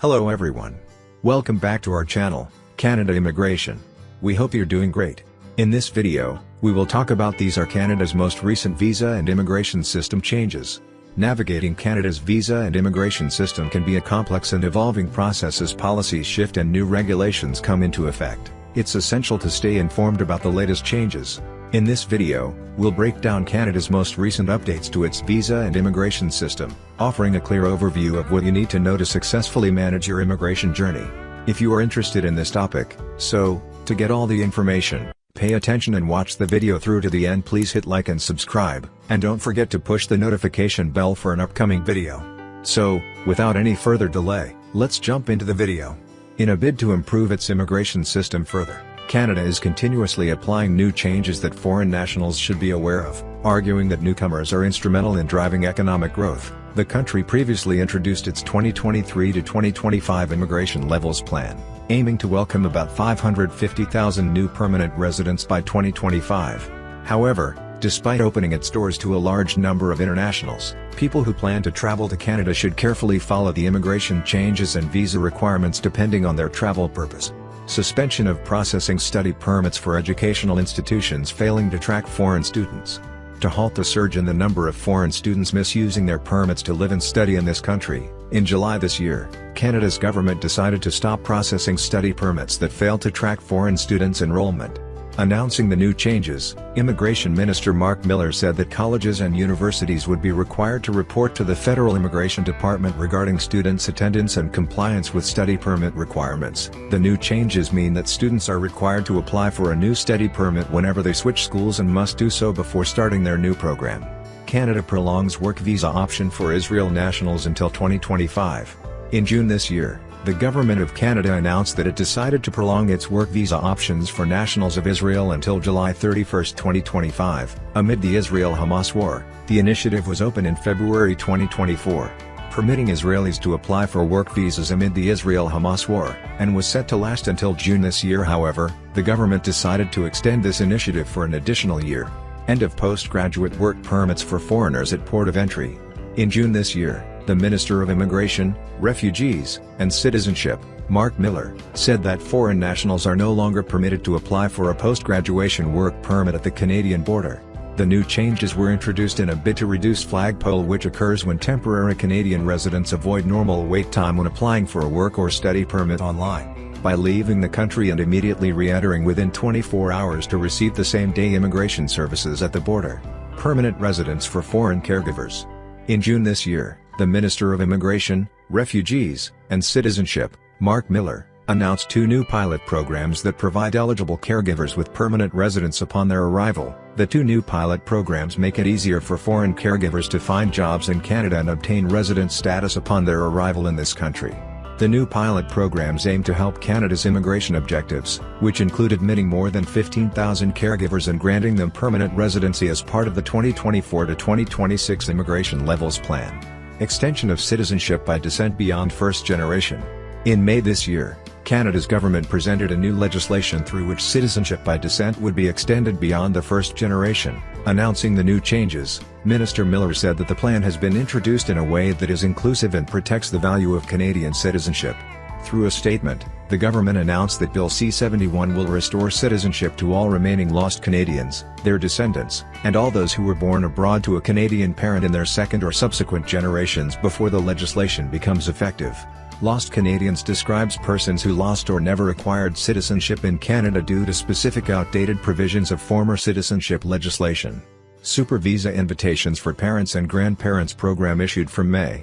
Hello everyone. Welcome back to our channel, Canada Immigration. We hope you're doing great. In this video, we will talk about these are Canada's most recent visa and immigration system changes. Navigating Canada's visa and immigration system can be a complex and evolving process as policies shift and new regulations come into effect. It's essential to stay informed about the latest changes. In this video, we'll break down Canada's most recent updates to its visa and immigration system, offering a clear overview of what you need to know to successfully manage your immigration journey. If you are interested in this topic, to get all the information, pay attention and watch the video through to the end. Please hit like and subscribe, and don't forget to push the notification bell for an upcoming video. So, without any further delay, let's jump into the video. In a bid to improve its immigration system further, Canada is continuously applying new changes that foreign nationals should be aware of, arguing that newcomers are instrumental in driving economic growth. The country previously introduced its 2023 to 2025 Immigration Levels Plan, aiming to welcome about 550,000 new permanent residents by 2025. However, despite opening its doors to a large number of internationals, people who plan to travel to Canada should carefully follow the immigration changes and visa requirements depending on their travel purpose. Suspension of processing study permits for educational institutions failing to track foreign students. To halt the surge in the number of foreign students misusing their permits to live and study in this country, in July this year, Canada's government decided to stop processing study permits that fail to track foreign students' enrollment. Announcing the new changes, Immigration Minister Mark Miller said that colleges and universities would be required to report to the Federal Immigration Department regarding students' attendance and compliance with study permit requirements. The new changes mean that students are required to apply for a new study permit whenever they switch schools and must do so before starting their new program. Canada prolongs work visa option for Israel nationals until 2025. In June this year, the Government of Canada announced that it decided to prolong its work visa options for nationals of Israel until July 31, 2025, amid the Israel-Hamas war. The initiative was open in February 2024, permitting Israelis to apply for work visas amid the Israel-Hamas war, and was set to last until June this year. However, the government decided to extend this initiative for an additional year. End of postgraduate work permits for foreigners at port of entry. In June this year, the Minister of Immigration, Refugees, and Citizenship, Mark Miller, said that foreign nationals are no longer permitted to apply for a post-graduation work permit at the Canadian border. The new changes were introduced in a bid to reduce flagpole, which occurs when temporary Canadian residents avoid normal wait time when applying for a work or study permit online, by leaving the country and immediately re-entering within 24 hours to receive the same-day immigration services at the border. Permanent residence for foreign caregivers. In June this year, the Minister of Immigration, Refugees, and Citizenship, Mark Miller, announced two new pilot programs that provide eligible caregivers with permanent residence upon their arrival. The two new pilot programs make it easier for foreign caregivers to find jobs in Canada and obtain resident status upon their arrival in this country. The new pilot programs aim to help Canada's immigration objectives, which include admitting more than 15,000 caregivers and granting them permanent residency as part of the 2024 to 2026 Immigration Levels Plan. Extension of citizenship by descent beyond first generation. In May this year, Canada's government presented a new legislation through which citizenship by descent would be extended beyond the first generation. Announcing the new changes, Minister Miller said that the plan has been introduced in a way that is inclusive and protects the value of Canadian citizenship. Through a statement, the government announced that Bill C-71 will restore citizenship to all remaining lost Canadians, their descendants, and all those who were born abroad to a Canadian parent in their second or subsequent generations before the legislation becomes effective. Lost Canadians describes persons who lost or never acquired citizenship in Canada due to specific outdated provisions of former citizenship legislation. Super Visa Invitations for Parents and Grandparents program issued from May.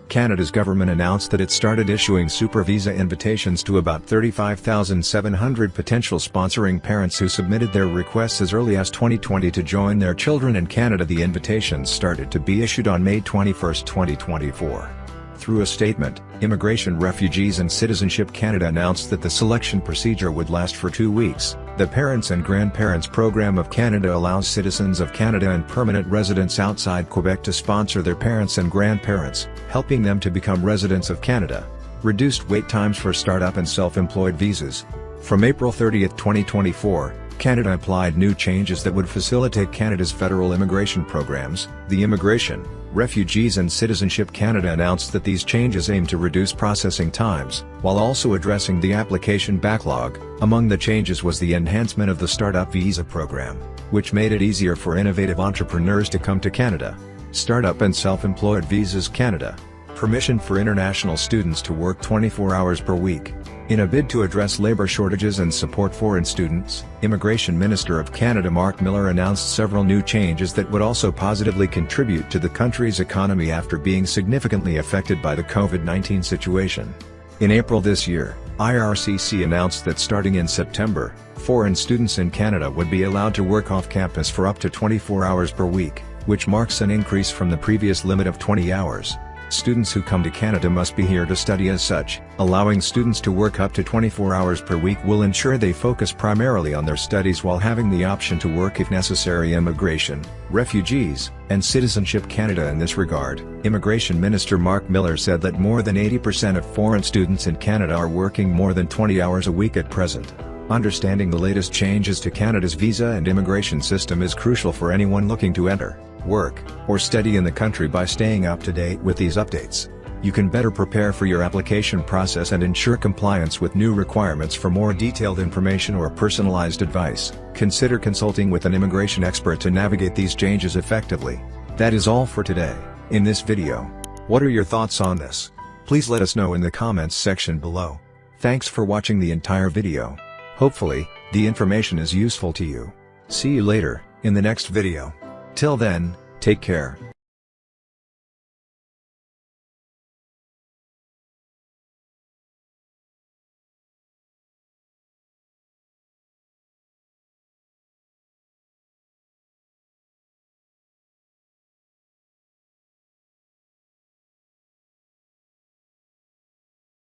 Canada's government announced that it started issuing super visa invitations to about 35,700 potential sponsoring parents who submitted their requests as early as 2020 to join their children in Canada. The invitations started to be issued on May 21, 2024. Through a statement, Immigration, Refugees and Citizenship Canada announced that the selection procedure would last for 2 weeks. The Parents and Grandparents Program of Canada allows citizens of Canada and permanent residents outside Quebec to sponsor their parents and grandparents, helping them to become residents of Canada. Reduced wait times for startup and self-employed visas. From April 30, 2024, Canada applied new changes that would facilitate Canada's federal immigration programs. The Immigration, Refugees and Citizenship Canada announced that these changes aim to reduce processing times, while also addressing the application backlog. Among the changes was the enhancement of the Startup Visa program, which made it easier for innovative entrepreneurs to come to Canada. Startup and Self-Employed Visas Canada. Permission for international students to work 24 hours per week. In a bid to address labour shortages and support foreign students, Immigration Minister of Canada Mark Miller announced several new changes that would also positively contribute to the country's economy after being significantly affected by the COVID-19 situation. In April this year, IRCC announced that starting in September, foreign students in Canada would be allowed to work off-campus for up to 24 hours per week, which marks an increase from the previous limit of 20 hours. Students who come to Canada must be here to study as such. Allowing students to work up to 24 hours per week will ensure they focus primarily on their studies while having the option to work if necessary. Immigration, Refugees, and Citizenship Canada. In this regard, Immigration Minister Mark Miller said that more than 80% of foreign students in Canada are working more than 20 hours a week at present. Understanding the latest changes to Canada's visa and immigration system is crucial for anyone looking to enter, work, or study in the country. By staying up to date with these updates, you can better prepare for your application process and ensure compliance with new requirements. For more detailed information or personalized advice, consider consulting with an immigration expert to navigate these changes effectively. That is all for today. In this video, what are your thoughts on this? Please let us know in the comments section below. Thanks for watching the entire video. Hopefully, the information is useful to you. See you later, in the next video. Till then, take care.